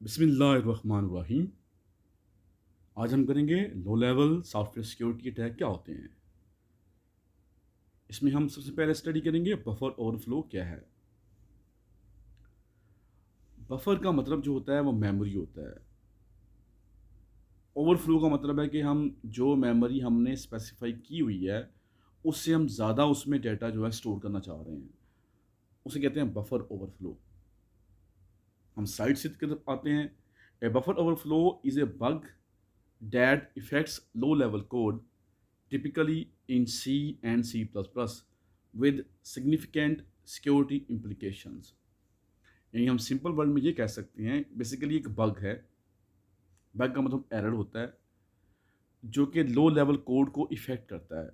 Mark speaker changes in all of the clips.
Speaker 1: बिस्मिल्लाहिर्रहमानिर्रहीम। आज हम करेंगे low level software security attack क्या होते हैं। इसमें हम सबसे पहले स्टडी करेंगे बफर ओवरफ्लो क्या है। बफर का मतलब जो होता है वो मेमोरी होता है। ओवरफ्लो का मतलब है कि हम जो मेमोरी हमने स्पेसिफाई की हुई है उससे हम ज़्यादा उसमें डेटा जो है स्टोर करना चाह रहे हैं, उसे कहते हैं बफर ओवरफ्लो। हम साइड से तरफ आते हैं। ए buffer overflow is a bug that effects low level code typically in C and C++ with significant security implications। यानी हम सिंपल वर्ड में ये कह सकते हैं, बेसिकली एक बग है। बग का मतलब एरर होता है जो कि लो लेवल कोड को इफ़ेक्ट करता है।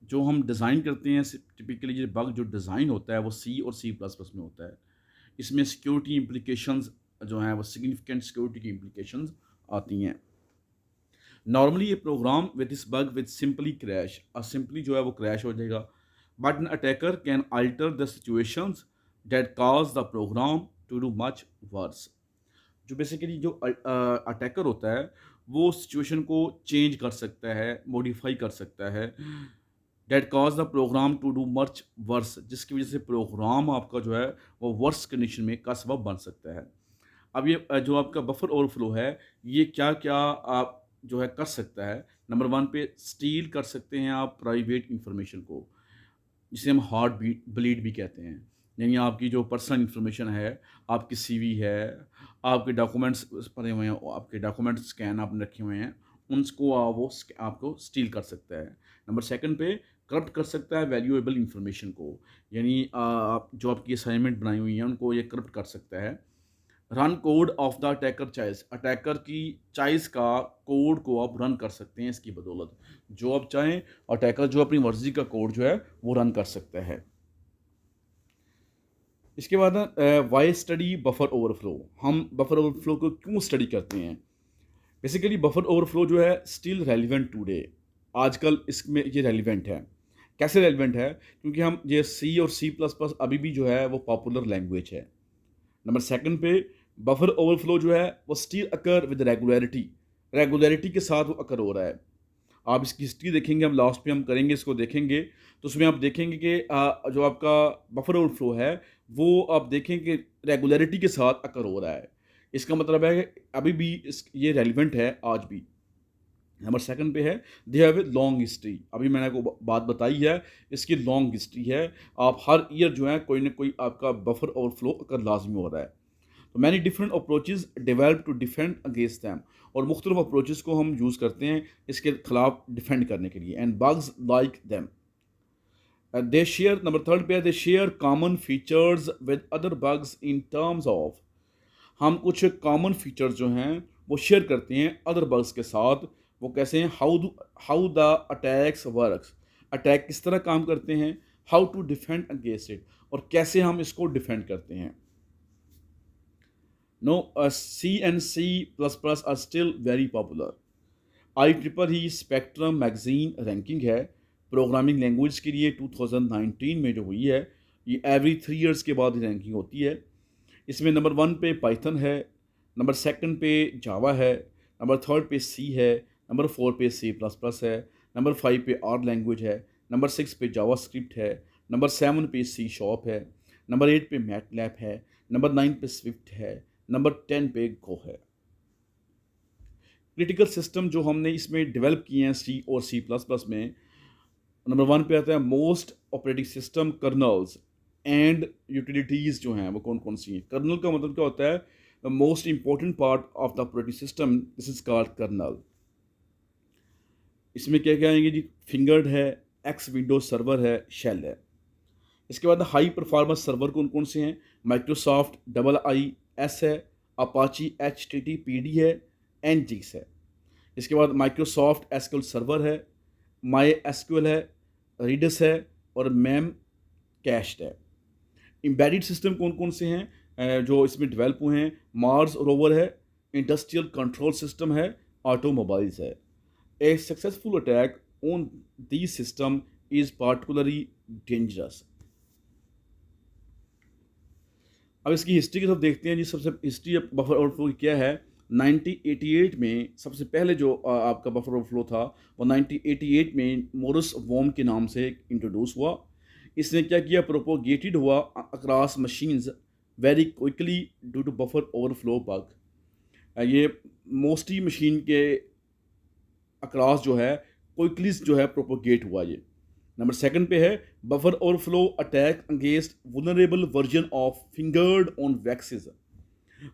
Speaker 1: जो हम डिज़ाइन करते हैं टिपिकली ये बग जो डिज़ाइन होता है वो C और C++ में होता है। इसमें सिक्योरिटी इम्प्लीकेशंस जो हैं वो सिग्निफिकेंट सिक्योरिटी की इम्प्लीकेशंस आती हैं। नॉर्मली ये program with this bug with simply crash और सिंपली जो है वो क्रैश हो जाएगा। But an attacker can alter the situations that cause the program to do much worse. जो बेसिकली जो अटैकर होता है वो सिचुएशन को चेंज कर सकता है, मॉडिफाई कर सकता है, that cause the program to do much worse, जिसकी वजह से प्रोग्राम आपका जो है वो वर्स कंडीशन में का सबब बन सकता है। अब ये जो आपका बफर ओवरफ्लो है, ये क्या क्या आप जो है कर सकता है। नंबर वन पे स्टील कर सकते हैं आप प्राइवेट इंफॉर्मेशन को, जिसे हम हार्ट बीट ब्लीड भी कहते हैं। यानी आपकी जो पर्सनल इंफॉर्मेशन है, आपकी सीवी है, आपके डॉक्यूमेंट्स पड़े हुए हैं, आपके डॉक्यूमेंट स्कैन आपने रखे हुए हैं, उनको वो आपको स्टील कर सकता है। नंबर सेकंड पे करप्ट कर सकता है वैल्यूएबल इंफॉर्मेशन को। यानी आप जो आपकी असाइनमेंट बनाई हुई है उनको ये करप्ट कर सकता है। Run code of the attacker choice, attacker की चॉइस का कोड को आप रन कर सकते हैं इसकी बदौलत। जो आप चाहें अटैकर जो अपनी मर्जी का कोड जो है वो रन कर सकता है। इसके बाद वाई स्टडी बफर ओवरफ्लो। हम बफर ओवरफ्लो को क्यों स्टडी करते हैं। बेसिकली बफर ओवरफ्लो जो है स्टिल रेलिवेंट टुडे। आजकल इसमें ये रेलिवेंट है। कैसे रेलिवेंट है, क्योंकि हम ये सी और C++ अभी भी जो है वो पॉपुलर लैंग्वेज है। नंबर सेकंड पे बफर ओवरफ्लो जो है वो still occur with regularity, regularity के साथ वो अकर हो रहा है। आप इसकी हिस्ट्री देखेंगे, हम लास्ट पे हम करेंगे इसको देखेंगे, तो उसमें आप देखेंगे कि जो आपका बफर ओवरफ्लो है वो आप देखेंगे रेगुलरिटी के साथ अकर हो रहा है। इसका मतलब है कि अभी भी ये रेलिवेंट है आज भी। नंबर सेकंड पे है they have a long history. अभी मैंने आपको बात बताई है, इसकी लॉन्ग हिस्ट्री है। आप हर ईयर जो है कोई ना कोई आपका बफर ओवरफ्लो अकर लाजमी हो रहा है। तो many different approaches develop to defend against them, और मुख्तलिफ अप्रोचेज को हम यूज़ करते हैं इसके खिलाफ डिफेंड करने के लिए। And bugs like them they share, number third पे है they share common features with other bugs in terms of, हम कुछ कॉमन फीचर्स जो हैं वो शेयर करते हैं अदर बग्स के साथ। वो कैसे हैं, how the attacks works, attack किस तरह काम करते हैं, how to defend against it, और कैसे हम इसको डिफेंड करते हैं। No C and C++ are still very popular. IEEE spectrum magazine ranking है प्रोग्रामिंग लैंग्वेज के लिए 2019 में जो हुई है, ये एवरी 3 ईयर्स के बाद रैंकिंग होती है। इसमें नंबर वन पे पाइथन है, नंबर सेकंड पे जावा है, नंबर थर्ड पे सी है, नंबर फोर पे C++ है, नंबर फाइव पे आर लैंग्वेज है, नंबर सिक्स पे जावा स्क्रिप्ट है, नंबर सेवन पे सी शॉप है, नंबर एट पे मैटलैब है, नंबर नाइन पे स्विफ्ट है, नंबर 10 पे गो है। क्रिटिकल सिस्टम जो हमने इसमें डेवलप किए हैं C और C++ में, नंबर वन पे आता है most operating system colonel's and utilities जो हैं वो कौन कौन सी हैं। कर्नल का मतलब क्या होता है, the most important part of the operating system, this is called kernel. इसमें क्या क्या आएंगे जी, फिंगर्ड है, एक्स विंडोज सर्वर है, शेल है। इसके बाद हाई परफॉर्मेंस सर्वर कौन कौन से हैं, माइक्रोसॉफ्ट IIS है, अपाची HTTPD है, NGIS है। इसके बाद माइक्रोसॉफ्ट एसक्यूएल सर्वर है, माई एसक्यूएल है, रीडस है, और मैम कैश्ड है। एम्बेडेड सिस्टम कौन कौन से हैं जो इसमें डेवलप हुए हैं, मार्स रोवर है, इंडस्ट्रियल कंट्रोल सिस्टम है, ऑटोमोबाइल्स है। ए successful attack on the system is particularly dangerous. अब इसकी हिस्ट्री की तरफ देखते हैं जी। सबसे हिस्ट्री ऑफ बफर ओवरफ्लो की क्या है। 1988 में सबसे पहले जो आपका बफर ओवरफ्लो था वो 1988 में मोरिस वॉर्म के नाम से इंट्रोड्यूस हुआ। इसने क्या किया, प्रोपोगेटेड हुआ across machines very quickly due to buffer overflow bug. ये मोस्टली मशीन के अक्रॉस जो है क्विकली जो है प्रोपोगेट हुआ ये। नंबर सेकंड पे है buffer overflow attack against vulnerable version of fingered on waxes.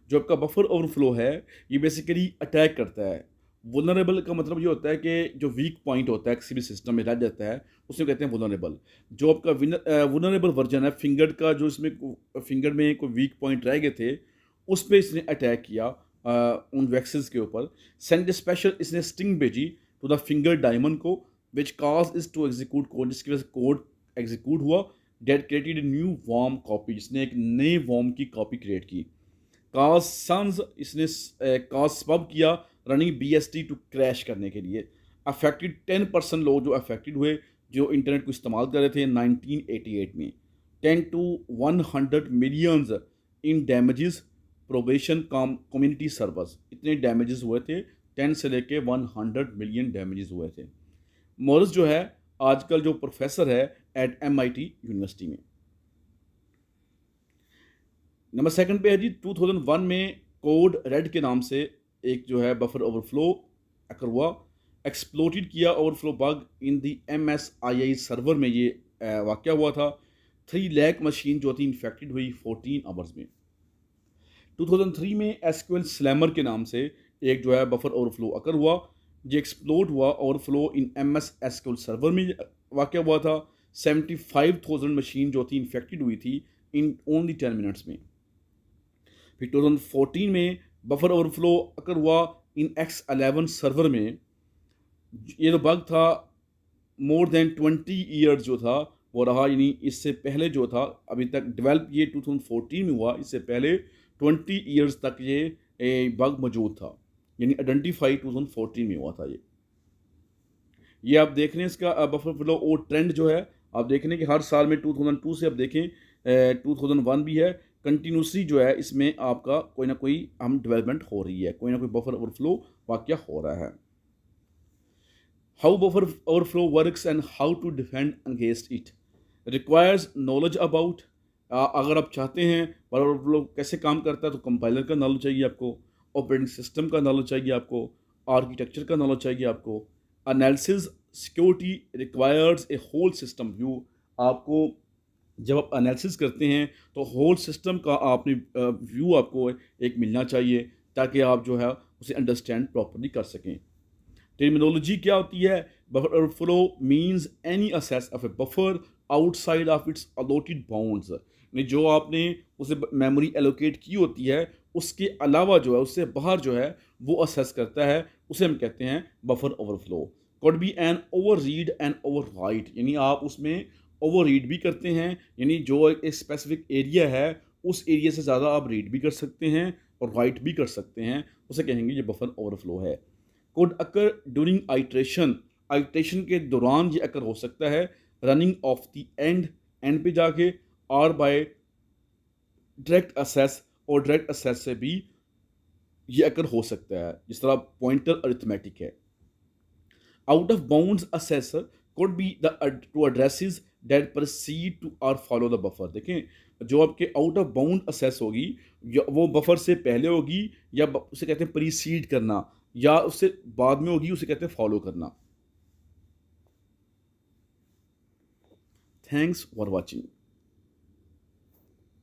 Speaker 1: जो आपका बफर ओवरफ्लो है ये बेसिकली अटैक करता है। वुलनरेबल का मतलब ये होता है कि जो वीक पॉइंट होता है किसी भी सिस्टम में रह जाता है उसे कहते हैं वुलनरेबल। जो आपका वुलनरेबल वर्जन है फिंगर का, जो इसमें फिंगर में कोई वीक पॉइंट रह गए थे उस पर इसने अटैक किया उन वैक्सेस के ऊपर। सेंड स्पेशल इसने स्टिंग भेजी टू द फिंगर डायमंड को which cause is to execute code, जिसकी वजह से कोड एग्जीक्यूट हुआ। That created a new worm copy, जिसने एक नए वॉर्म की कॉपी क्रिएट की। काज सन्स इसने काज सबब किया रनिंग BST टू क्रैश करने के लिए। अफेक्टेड 10% लोग जो अफेक्टेड हुए जो इंटरनेट को इस्तेमाल कर रहे थे 1988 में। 10 to 100 millions in damages probation community servers, इतने डैमेजेस हुए थे। 10 से लेके 100 मिलियन डैमेजेस हुए थे। मोरिस जो है आजकल जो प्रोफेसर है एट MIT यूनिवर्सिटी में। नंबर सेकंड पे है जी 2001 में कोड रेड के नाम से एक जो है बफर ओवरफ्लो अकर हुआ। एक्सप्लोइटेड किया overflow bug in the MSII server में ये वाक़या हुआ था। 3 लाख मशीन जो थी इन्फेक्टेड हुई 14 आवर्स में। 2003 में SQL स्लैमर के नाम से एक जो है बफर ओवरफ्लो अकर हुआ। ये एक्सप्लोड हुआ ओवरफ्लो इन MS SQL सर्वर में वाक़या हुआ था। 75,000 मशीन जो थी इन्फेक्टेड हुई थी इन ओनली 10 मिनट्स में। फिर 2014 में बफर ओवरफ्लो अकर हुआ इन X11 सर्वर में। ये जो बग था मोर देन 20 ईयर्स जो था वो रहा, यानी इससे पहले जो था अभी तक डेवलप ये 2014 में हुआ, इससे पहले 20 ईयर्स तक ये बग मौजूद था, यानी आइडेंटिफाई 2014 में हुआ था ये आप देख रहे हैं इसका बफर फ्लो और ट्रेंड जो है आप देख रहे हैं कि हर साल में 2002 से आप देखें 2001 भी है, कंटिन्यूसली जो है इसमें आपका कोई ना कोई हम डेवलपमेंट हो रही है, कोई ना कोई बफर ओवरफ्लो वाक़या हो रहा है। How buffer overflow works and how to defend against it requires knowledge about. अगर आप चाहते हैं बफर ओवरफ्लो कैसे काम करता है तो कंपाइलर का नॉलेज चाहिए आपको, ऑपरेटिंग सिस्टम का नॉलेज चाहिए आपको, आर्किटेक्चर का नॉलेज चाहिए आपको। Analysis security requires a whole system view. आपको जब आप एनालिसिस करते हैं तो होल सिस्टम का आपने व्यू आपको एक मिलना चाहिए ताकि आप जो है उसे अंडरस्टैंड प्रॉपर्ली कर सकें। टर्मिनोलॉजी क्या होती है? Buffer overflow means any access of a buffer outside of its allotted bounds. यानी जो आपने उसे मेमोरी एलोकेट की होती है उसके अलावा जो है उससे बाहर जो है वो असेस करता है, उसे हम कहते हैं buffer overflow. Could be an over read and over write, यानी आप उसमें ओवर रीड भी करते हैं, यानी जो एक स्पेसिफिक एरिया है उस एरिया से ज़्यादा आप रीड भी कर सकते हैं और राइट भी कर सकते हैं, उसे कहेंगे ये बफर ओवरफ्लो है। Could occur during iteration, iteration के दौरान ये अकर हो सकता है। रनिंग ऑफ द एंड पे जाके, और बाय डायरेक्ट असेस, और डायरेक्ट असेस से भी ये अकर हो सकता है, जिस तरह पॉइंटर अरिथमेटिक है। Out of bounds assessor could be the to addresses that proceed to or follow the buffer। देखें जो आपके आउट ऑफ बाउंड असेस होगी वो बफर से पहले होगी या उसे कहते हैं प्रीसीड करना, या उससे बाद में होगी उसे कहते हैं फॉलो करना। Thanks for watching.